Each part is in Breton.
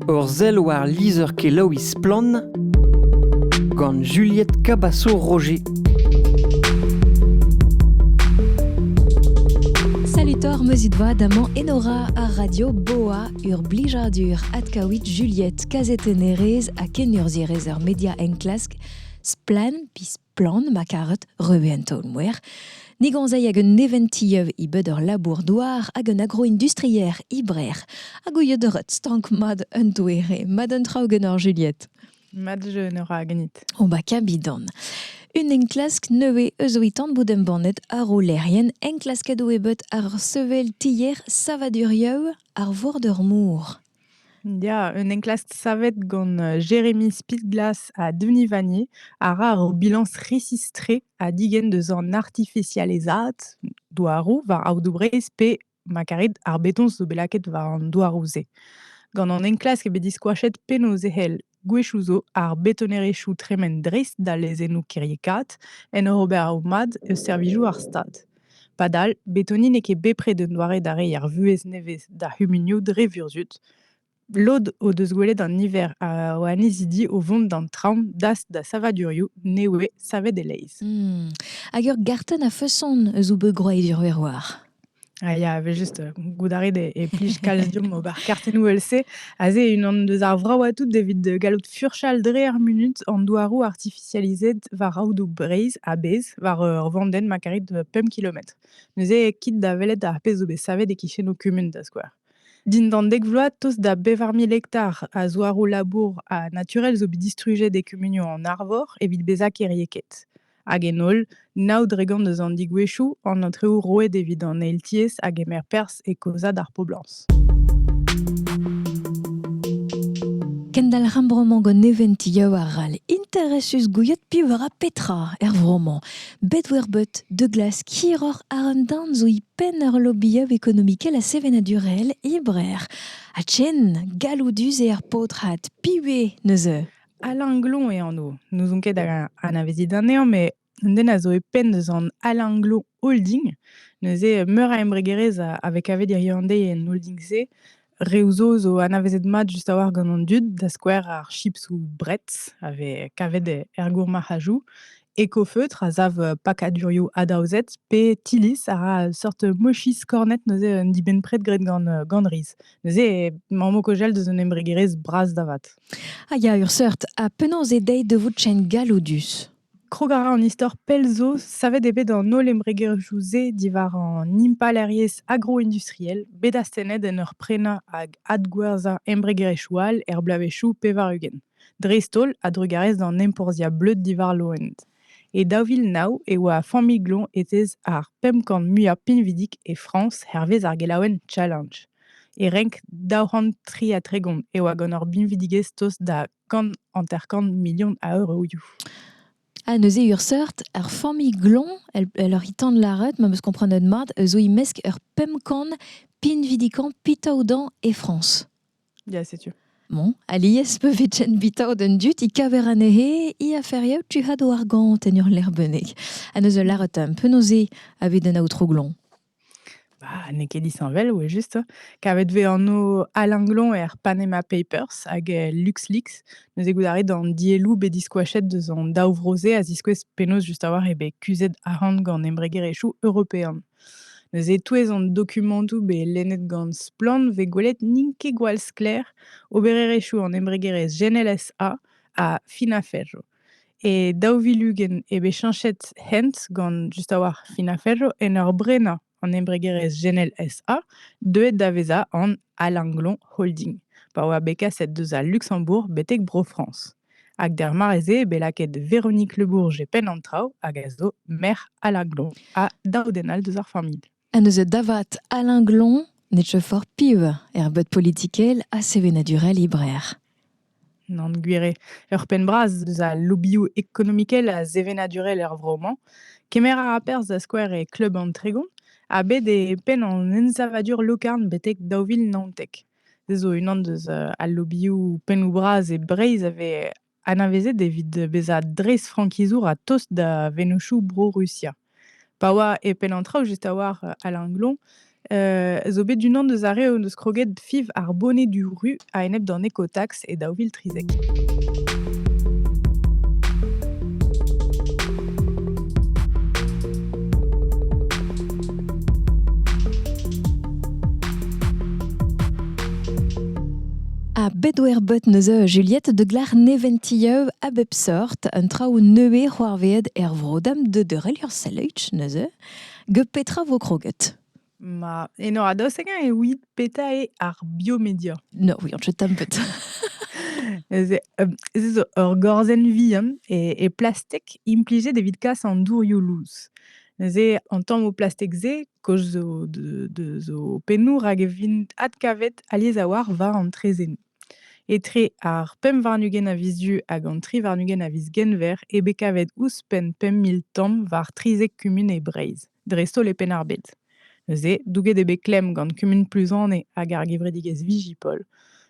Ur zel war lizer ke Lois Plan gant Juliette Cabasso-Roger. Salutor meuzidva d'amant Enora a radio boa ur blijardur adkawit Juliette kazetenerez a kenurzirezer ur media enklask splan pis plan makaret reventon mwer. Ni ganzei hag un eventiev i bed ur labour douar hag un agro-industrier ibrer. Hag o yederet stank mad un douere, mad un traugenor Juliette. Mad je n'aura ganit. O ba kabidon. Un enklask neue eus oitant boudem bannet ar rolerien enklasket o ebet ar sevel tier savadurioù ar vord ur mour. Ya, un enklask savet gant Jérémy Spilglas a Denis Vanier a ra ar bilans registré a digen deus an artificializat douarou var aoudoubrez pe makarit ar betons zo belaket var an douarouze. Gant an enklask ebe diskoachet penoz ehel gwechouzo ar betonnerechou tremen dreist da lezenou kiriekat en ur ober ao mad eus servijou ar stad. Padal, betonin eke bepre d'un doare dare ar vuez nevez da humunio dre vurzut, Lod o deus gwelet an niver o anezidi o vont d'an traum das da savadurioù newe savet e leiz. Hag ur garten a feuson eus o beu groet ur war. Ya, ave just goudaret e plij kalzium o bar kartenou else, a ze unan deus ar vraouatout devid gallout furchal dre ar munut an douarou artificializet var aoudou breiz a bez var ur vanden makarit 5 km. Neuze kit da velet ar pez zo bet savet e kichen o kumun da skouer. Din d'an dek vloaz tost da bevar 1000 hektar a zoaro labour a naturel zo bet distrujet e kumunio an arvor evit bezak e rieket. Hag en holl, naout regant deus an digwechou an antreoù roet evit an eiltiez hag emer pers e kozad ar poblañs. Kendal rambroman gant eventioù ar ral interesus gouillet piver a petra vroman. Bet wer bet de glas kiror ar an dan zo i pen ur lobbyov ekonomikel a sevenadurel ibrer. A tchen, galoudus e ar potrat piwe neuze. Alain Glon e an o. Nous on ket an avezit an eo, me den a zo e pen deus an Alain Glon Holding. Neuze meur a embregerez avek avet iriandei en holding se, reuzo zo an avezet mat just a war gant an dud da skouer ar chips ou bretz ave kavet ergour mahajou, ekofeutr a zav pakadurioù adaouzet pe tilis a ra sort mochis kornet neuze un diben pret gret gant riz. Neuze mammo kojel deus un embregerez bras davat. Ha ya ur seurt a penaos e deiz de vout chen galoudus. Krogara an istor pelzo savet ebet an ol embregerjouze divar an impaleriez agro-industriel bedastennet en ur prena hag adgwerza embregerechoual blavechou pevar ugen. Drestol a drugarez d'an emporzia bleud divar loent. E daouvil nao e oa familh etez ar pemkant muiañ pinvidik e France hervez ar gelaouenn challenge. E renk daourant tri a tregont e oa gant ur binvidigez tost da kant anterkant million a euroioù. Ha neuze ur seurt ar familh glon el ur hitan laret ma meus komprenet mat zo i mesk ur pemkan pinvidikant pitaoudan e France. Ya, setu. Bon, alies peu vetchen bitaout un dut i kaver anehe i aferioù tu had o ar gant en ur lerbeneg. Ha neuze laret un penoze avet den aoutro glon. Ne ket disanvel, ouais, juste. Kavet ve an o Alain Glon er Panama Papers hag LuxLeaks, neuze goudaret d'an dielou bet diskoachet deus an daouvroze a ziskouez penaos just a war ebe kuzet arant gant embregerechou european. Neuze touez an dokumentou be lennet gant splan ve gwelet ninke gwall skler obererechou an embregerez Genel S.A. a Finaferro. E daouvilugen ebe chanchet hent gant just a war Finaferro en ur brena an embregerez Genel S.A. deuet daveza an Alain Glon Holding. Pa oa bekaset deus a Luxembourg betek bro France. Hag der mareze belaket Véronique Lebourge e pen an trao hag a zo mer Alain Glon a daoudenal deus ar familh. Ha neuze davat Alain Glon netche for piv bet politikel a sevenadurel ibrer. Nan gwire ur pen braz deus a lobbyou ekonomikel a zevenadurel vroman, kemer a rapers da skouer e klub an tregont, a bet e pen an enzavadur lokarn betek daouvil Nantek. Dezo unan deus a lobbyou pen ou braz e breiz ave anavezet evit beza dres frankizour a tost da venouchou bro Russia. Pa oa e pen an traoù just a war Alain Glon, Zo bet unan deus ar re o deus kroget fiv ar bonnet du ru a enep d'an ekotax e daouvil trizek. A bedouer bet neuze Juliette de glar neventilleu a bep sort un trao neue c'hoarveet vrodam de reliur seleuch neuze ge petra vo kroget. Ma enor a daosegañ e oit peta e ar biomedia. No, oui, on se tampet. Ez zo ur gorzen vi e plastek implije evit kas an dourioù louz. Ze an tamm o plastek ze, koch zo de zo pennour hag e vint adkavet aliez a war va an trezenou. Etre ar pem varnugen a vizu hag an tri varnugen a viz genver e bekavet ouzpen 5.000 tamm var trizek kumun e breiz, dresto le pen ar bet. Ze, douget ebe klem gant kumun plus an e hag ar gevredigez vigipol,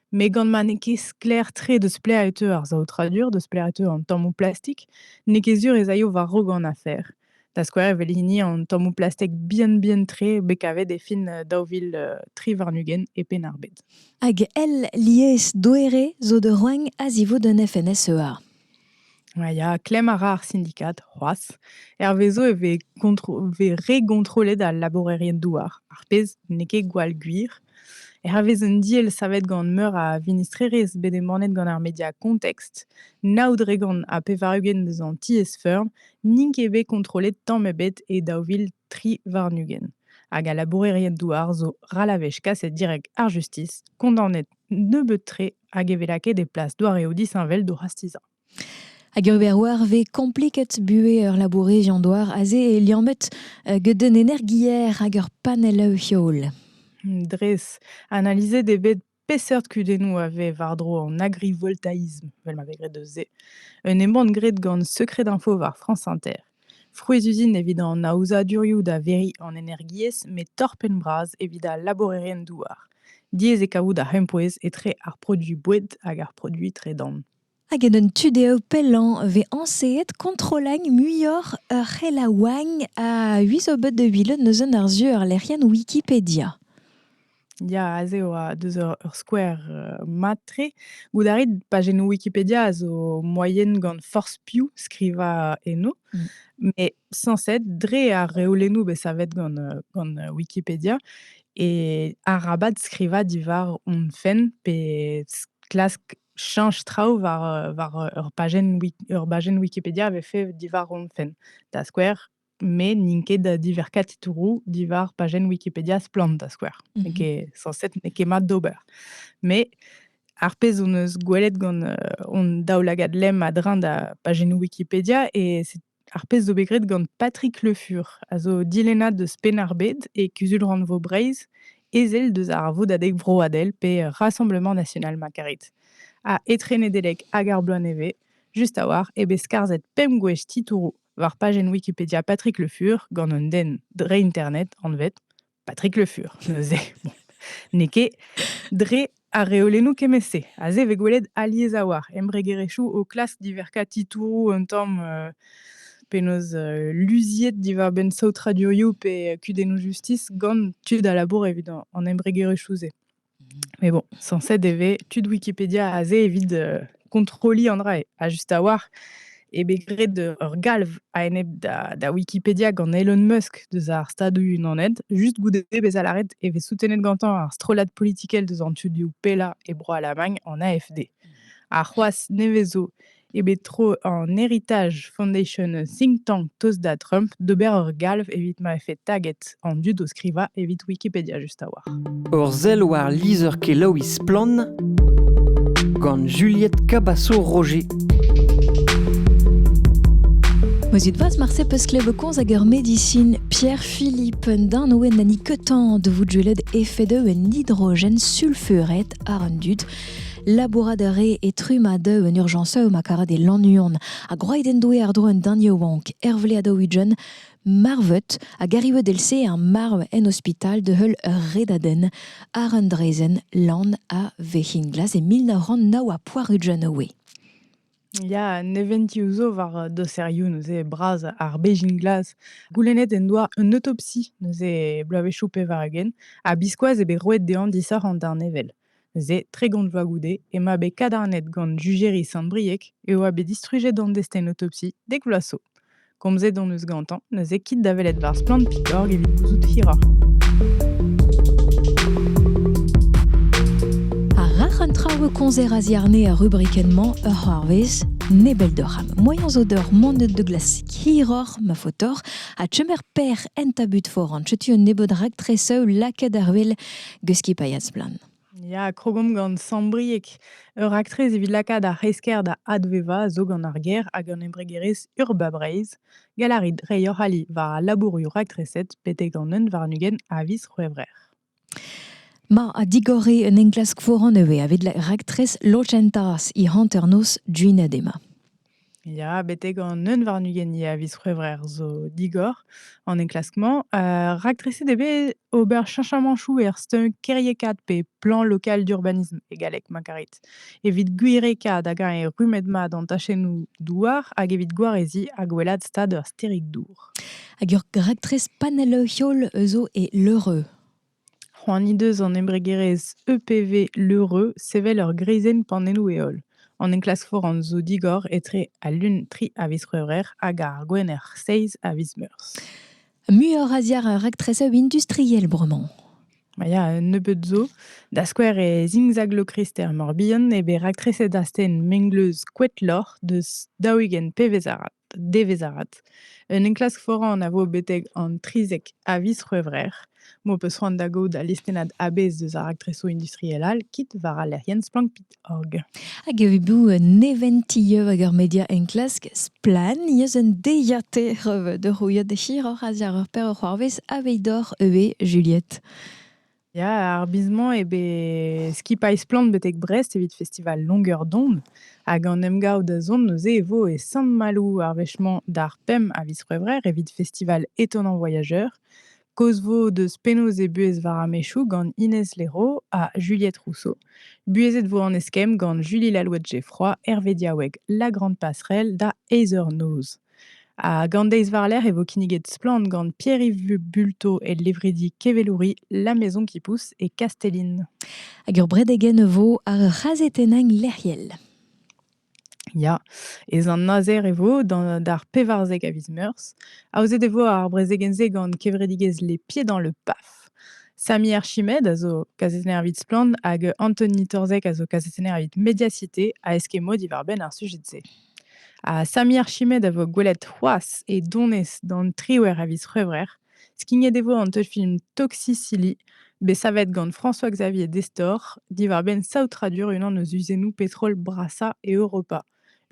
me gant ma nekez kler tre deus plaerete ar zao tradur, deus plaerete an tamm o plastik, nekezur ez aio var rog an afer. Da skouer evel hini an tamm o plastek bien tre bekavet e fin daouvil tri varnugen e pen ar bet. Hag el liez doere zo de roeng a zivo de FNSEA. Ya klem a ra ar syndikat, c'hoaz. Vezo e ve re-kontrolet da laborerien douar. Ar pez neke gwall gwir. Vez un diel savet gant meur a vinistrerez bet emanet gant ar media kontekst, naoudre gant a pevarugen deus an tiez feurm, nink ebe kontrolet tamm ebet e daouvil tri varnugen. Hag a laborerien douar zo ralavech kaset direk ar justiz, kondamnet nebeut tre hag e velaket e plas douar eo disinvel do rastiza. Hag ur war ve kompliket bue ur laborezion doar a ze e liammet geden energier hag ur paneleu hiol. Dres, analyse ebet peseurt kudennou ave vardro an agrivoltaïsme, vel ma vegret deus ze. Un embant gret gant secret d'info var France Inter. Frouez usine evit an aousadurioù da veri an energiez, met torpen braz evit a laborerien douar. Diez e kaout a hempoez etre ar produit boued hag ar produit tre dan. Hag en un tudeo pellan ve anseet kontrolañ muior ur c'helaouañ a huizobet de wilet neuzen ar zu ur lerien Wikipedia. Ya aze oa deus ur skouer matre, goudarit pagenou Wikipedia a zo moyen gant force piou skriva eno, me sanset dre a reolennou be savet gant Wikipedia, e a rabat skriva divar on fen pe klask chanj traoù var ur pagen Wikipedia ave fe divar on fen. Da skouer, me ninket da diver katitourou divar pagen Wikipedia splant da skouer. Neke sanset neke mat d'ober. Me ar pez on eus gwelet gant on daoulagad lem a drin da pagen Wikipedia e ar pez zo begret gant Patrick Le Fur, a zo dilenat deus pen ar bet e kuzul ran vo breiz, ezel deus ar vodadeg vroadel pe Rassemblement National makarit. A etrenedelek hag ar bloan eve, just a war, ebe skarzet pem gwech titourou var pagen Wikipedia Patrick Le Fur gant un den dre internet an vet Patrick Le Fur. Neuze, bon. Neke dre a reolennou kemese. A ze ve gwelet aliez a war. Embregerechou o klask diverka titourou un tamm penaos luziet divar ben saout radioioù pe kudennou justice gant tud a labour evit an embregerechou ze. Mais bon, sanset eve tud Wikipedia a ze evit kontroli an dra a just a war ebe gret ur galv a enep da Wikipedia gant Elon Musk deus ar stadioù unanet, just goude bez a laret eve soutenet gantañ ar strollad politikel deus an tudioù pella e bro alamagn an AFD. Ar c'hoaz nevezo ebe tro an Heritage Foundation think tank tost da Trump d'ober ur galv evit ma efe taget an dud o skriva evit Wikipedia just a war. Ur zel war lizer ke Lois Plan gant Juliette Cabasso-Roger. Mozit vaz marse peus klebekonz hag ur medicine Pierre Philippe d'un ouen nani ketan de voudjulet efedeu en hydrogène sulfuret ar un dud laboradare et trumadeu en urgenceu makara de lannuon a groiden doe ar droen danye wank ervle adouidjen marvet a gariwe delse un marv en hospital de heul redaden ar un drezen lan a vehinglas e 1909 a poirudjen oe. Il y a un eventioù var doserioù neuze braz ar Beijing Glass. Goulennet en doa un autopsie neuze bloavezhioù pe varagen, a biskoaz ebe roet dean disoc'h an d'ar nevel. Neuze tregont va goude, ema be kadarnet gant jujeri Sant-Brieg, eo a be distrujet d'an desten autopsie dek vlaso. Komzet d'an eus gantañ, neuze kit da welet var splant pikorg evit gouzout hiroc'h. A rac'h an traoù konzer a ziarne a rubrikennement ur c'hoarvez, nebel d'oram. Moyans odeur mandet de glas hiroc'h ma fotor, a tchemer per entabut foran. Tchetu un nebod raktreseu laket ar wel geus paiaz plan. Ya, krogom gant Sant-Brieg. Ur aktrez evit lakad ar c'hesker da adveva zo gant ar ger hag an embregerez ur babreiz. Galarit reiñ ali war a labourioù raktreset petek an un varnugen a viz c'hwevrer. Ma a digore un enklask foran ewe avet la raktrez locentas I hanter nos duina dema. Ya, betek an un varnugen a viz c'hwevrer zo digor an enklaskement. Raktreset ebe ober cheñchamanchou steun keriekat pe plan lokal d'urbanisme e galek makarit. Evit guirekad hag e rumet mat an tachennoù douar hag evit gwarezi hag welad stad ur sterig dour. Hag ur raktrez paneleuiol zo e leureux. C'hoani deus an embregerez EPV leureux sevel ur grizen panennoù eol. An enklask foran zo digor etre a lun tri a viz c'hwevrer hag ar gwenner 6 a viz meurs. Muur a ziar un raktrezeu industriel bremañ. Ya, un nebeud zo, da skouer e zingzag lokrister morbihan ebe raktreset asten mengleuz kouetlor deus daouigen devezarat. Un enklask foran a vo betek an trizek a viz c'hwevrer. Mo peus c'hoant da gaout a listenad abez deus a raktreso industriel al, kit war a lerien splank.org. Hag evibou un eventilleu hag ur media enklask splan, yeus un deiate reve de rouillet de hiroc'h a ziar ur per ur c'hoarvez aveidor ewe Juliette. Ya, ar bizman ebe skipaiz plant betek Brest evit festival Longueur d'onde hag an emgav da zont neuze evo e Sant-Malou ar vechman d'ar pem a viz c'hwevrer evit festival Étonnant Voyageur. Kozvo deus penaos e buez war amechou gant Inès Leroux a Juliette Rousseau. Buezet vo an eskem gant Julie Lalouette Geffroy, Hervé Diaweg, La Grande Passerelle da Heather Nose. A gant deiz war l'er evo kinniget splant gant Pierre-Yves Bulto et Lévridi Kevelouri, La Maison qui pousse et Castelline. Hag ur bredegen vo ar razetenang lerriel. Ya, ez an nazer evo d'ar pevarzek a viz meurs. Aozet evo ar brezegenze gant kevredigez Les Pieds dans le Paf. Sami Archimède a zo kazetenner evit splant hag Anthony Torzek a zo kazetenner evit Mediacité a eskemo divar ben ar sujet-se. A Sami Archimède a vo gwelet c'hoaz e donez d'an triwer a viz c'hwevrer. Skignet evo an teut film Toxicili, be savet gant François-Xavier Destor, divar ben saout tradur unan eus uzennoù petrol Brassa e Europa.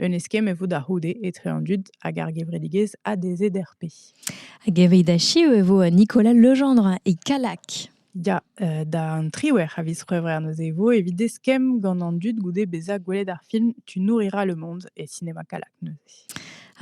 Un eskem evo da c'houde etre an dud hag ar gevredigez a deze derpe. Hag eveit da chiu evo Nicolas Legendre e Calac. Ya, da an triwer a viz c'hwevrer neuze evo evit eskem gant an dud goude bezañ gwelet ar film Tu nourriras le monde e cinéma Calac neuze.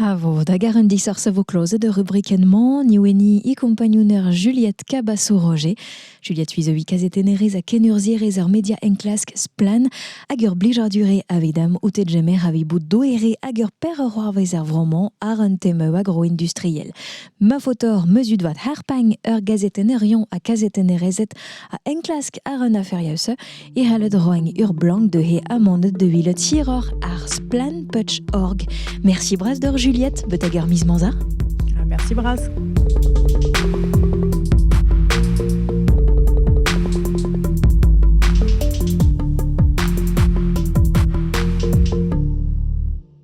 A vo, da gar un disor sa vo kloze de rubrikennement, niweni I compagnonner Juliette Cabasso-Roger. Juliette Huizeui kazetenerez a kenurzierez ur media enklask splan, hag ur blijardure avedam outet jemer avibou doere hag ur per ur c'hoarvez ar vroman ar un temeu agro-industriel. Ma fotor meuzud vat harpang ur gazetenerion a kazetenerezet a enklask ar un aferiause e halet roeng ur blanc de he amandet de vilet hiror ar splan.org. Merci braz d'ur Juliette, beut hag ur miz manza. Merci Braz.